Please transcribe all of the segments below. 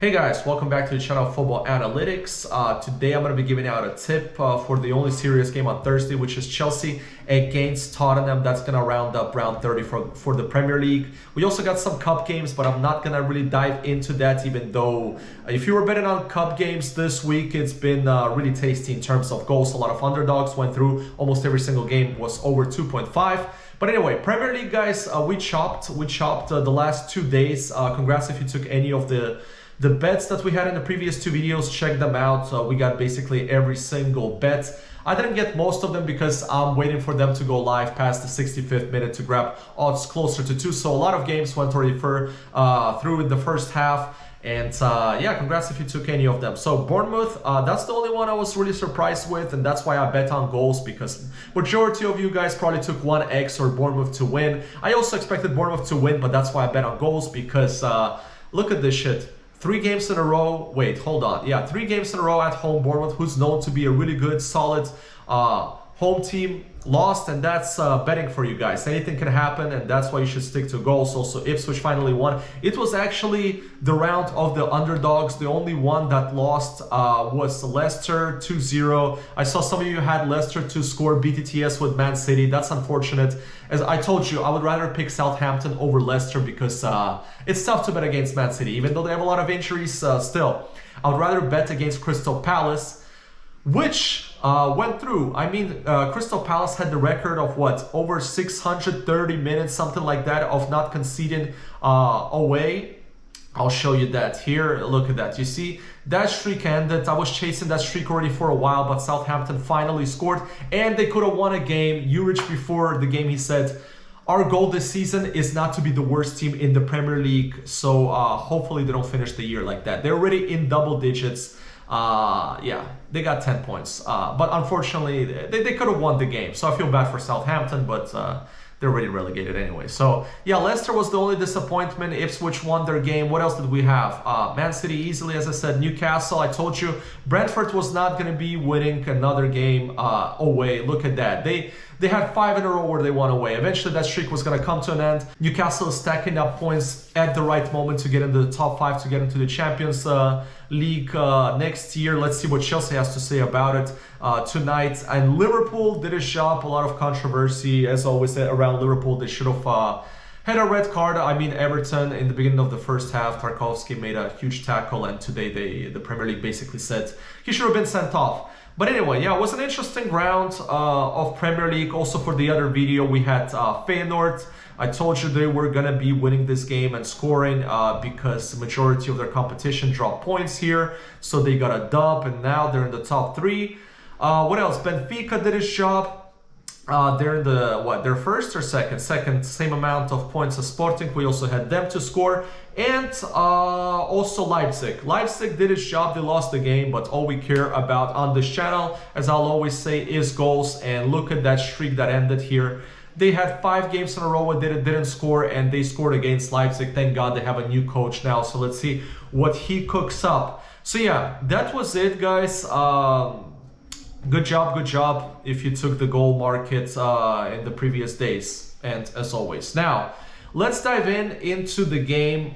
Hey guys, welcome back to the channel Football Analytics. Today I'm going to be giving out a tip for the only serious game on Thursday, which is Chelsea against Tottenham. That's going to round up round 30 for the Premier League. We also got some cup games, but I'm not going to really dive into that, even though if you were betting on cup games this week, it's been really tasty in terms of goals. A lot of underdogs went through. Almost every single game was over 2.5. But anyway, Premier League guys, we chopped the last 2 days. Congrats if you took any of the bets that we had in the previous two videos. Check them out. We got basically every single bet. I didn't get most of them because I'm waiting for them to go live past the 65th minute to grab odds closer to 2. So a lot of games went already through in the first half. And yeah, congrats if you took any of them. So Bournemouth, that's the only one I was really surprised with, and that's why I bet on goals, because majority of you guys probably took 1x or Bournemouth to win. I also expected Bournemouth to win, but that's why I bet on goals, because look at this shit. 3 games in a row. Wait, hold on. Yeah, 3 games in a row at home. Bournemouth, who's known to be a really good, solid home team, lost, and that's betting for you guys. Anything can happen, and that's why you should stick to goals. Also, Ipswich finally won. It was actually the round of the underdogs. The only one that lost was Leicester 2-0. I saw some of you had Leicester to score BTTS with Man City. That's unfortunate. As I told you, I would rather pick Southampton over Leicester because it's tough to bet against Man City. Even though they have a lot of injuries, still, I would rather bet against Crystal Palace, which went through. I mean, Crystal Palace had the record of what, over 630 minutes, something like that, of not conceding away. I'll show you that here. Look at that. You see, that streak ended. I was chasing that streak already for a while, but Southampton finally scored, and they could have won a game. Juric, before the game, he said, our goal this season is not to be the worst team in the Premier League. So hopefully they don't finish the year like that. They're already in double digits. Yeah, they got 10 points, but unfortunately they could have won the game, so I feel bad for Southampton, but they're already relegated anyway. So yeah, Leicester was the only disappointment. Ipswich won their game. What else did we have? Man City easily, as I said. Newcastle, I told you, Brentford was not going to be winning another game away. Look at that. They had 5 in a row where they won away. Eventually that streak was going to come to an end. Newcastle is stacking up points at the right moment to get into the top 5, to get into the Champions League next year. Let's see what Chelsea has to say about it tonight. And Liverpool did a job. A lot of controversy, as always, around Liverpool. They should have had a red card. I mean, Everton, in the beginning of the first half, Tarkowski made a huge tackle, and today the Premier League basically said he should have been sent off. But anyway, yeah, it was an interesting round of Premier League. Also, for the other video, we had Feyenoord. I told you they were going to be winning this game and scoring because the majority of their competition dropped points here. So they got a dub, and now they're in the top 3. What else? Benfica did his job. They're in the, what, their first or second? Second, same amount of points as Sporting. We also had them to score. And also Leipzig. Leipzig did its job. They lost the game, but all we care about on this channel, as I'll always say, is goals. And look at that streak that ended here. They had 5 games in a row where they didn't score, and they scored against Leipzig. Thank God they have a new coach now. So let's see what he cooks up. So yeah, that was it, guys. Good job if you took the goal market in the previous days. And as always, now let's dive into the game,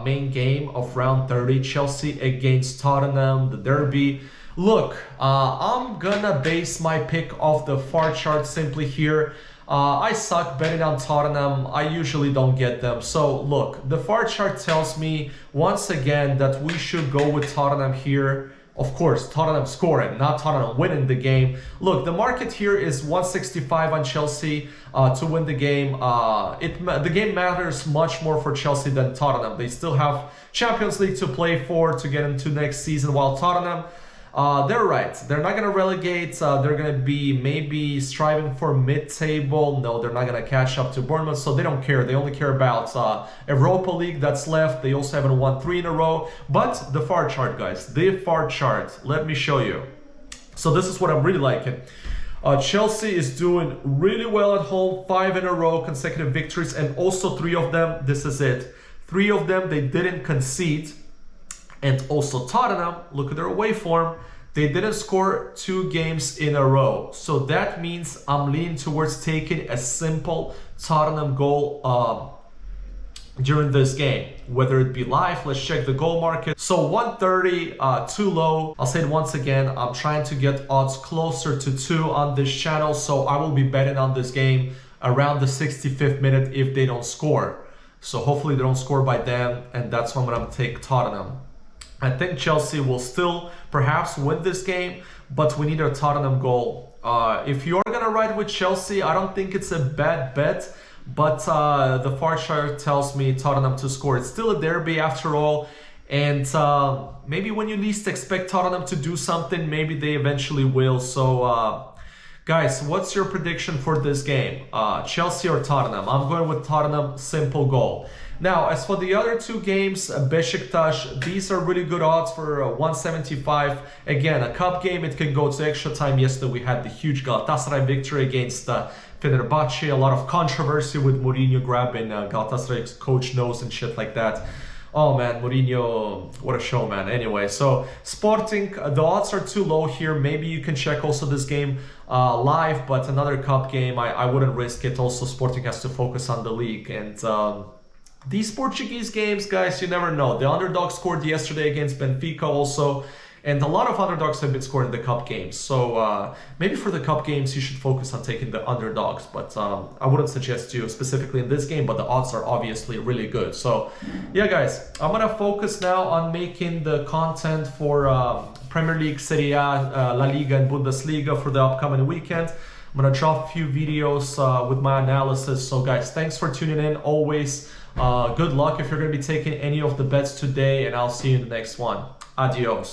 main game of round 30, Chelsea against Tottenham, the derby. Look, I'm gonna base my pick off the far chart simply here. I suck betting on Tottenham. I usually don't get them. So look, the far chart tells me once again that we should go with Tottenham here. Of course, Tottenham scoring, not Tottenham winning the game. Look, the market here is 165 on Chelsea to win the game. The game matters much more for Chelsea than Tottenham. They still have Champions League to play for to get into next season, while Tottenham, they're right. They're not going to relegate. They're going to be maybe striving for mid-table. No, they're not going to catch up to Bournemouth, so they don't care. They only care about Europa League that's left. They also haven't won 3 in a row. But the far chart, guys, the far chart, let me show you. So this is what I'm really liking. Chelsea is doing really well at home. 5 in a row, consecutive victories, and also 3 of them, this is it. 3 of them, they didn't concede. And also Tottenham, look at their away form. They didn't score 2 games in a row. So that means I'm leaning towards taking a simple Tottenham goal during this game, whether it be live. Let's check the goal market. So 130, too low. I'll say it once again, I'm trying to get odds closer to 2 on this channel, so I will be betting on this game around the 65th minute if they don't score. So hopefully they don't score by then, and that's when I'm gonna take Tottenham. I think Chelsea will still perhaps win this game, but we need a Tottenham goal. If you're gonna ride with Chelsea, I don't think it's a bad bet, but the far chart tells me Tottenham to score. It's still a derby after all, and maybe when you least expect Tottenham to do something, maybe they eventually will. So guys, what's your prediction for this game? Chelsea or Tottenham? I'm going with Tottenham, simple goal. Now, as for the other 2 games, Besiktas, these are really good odds for 175. Again, a cup game, it can go to extra time. Yesterday we had the huge Galatasaray victory against Fenerbahce. A lot of controversy with Mourinho grabbing Galatasaray's coach nose and shit like that. Oh man, Mourinho, what a show, man. Anyway, so Sporting, the odds are too low here. Maybe you can check also this game live, but another cup game, I wouldn't risk it. Also, Sporting has to focus on the league. And these Portuguese games, guys, you never know. The underdog scored yesterday against Benfica also. And a lot of underdogs have been scoring the cup games. So maybe for the cup games, you should focus on taking the underdogs. But I wouldn't suggest you specifically in this game, but the odds are obviously really good. So yeah, guys, I'm going to focus now on making the content for Premier League, Serie A, La Liga, and Bundesliga for the upcoming weekend. I'm going to drop a few videos with my analysis. So guys, thanks for tuning in. Always good luck if you're going to be taking any of the bets today, and I'll see you in the next one. Adios.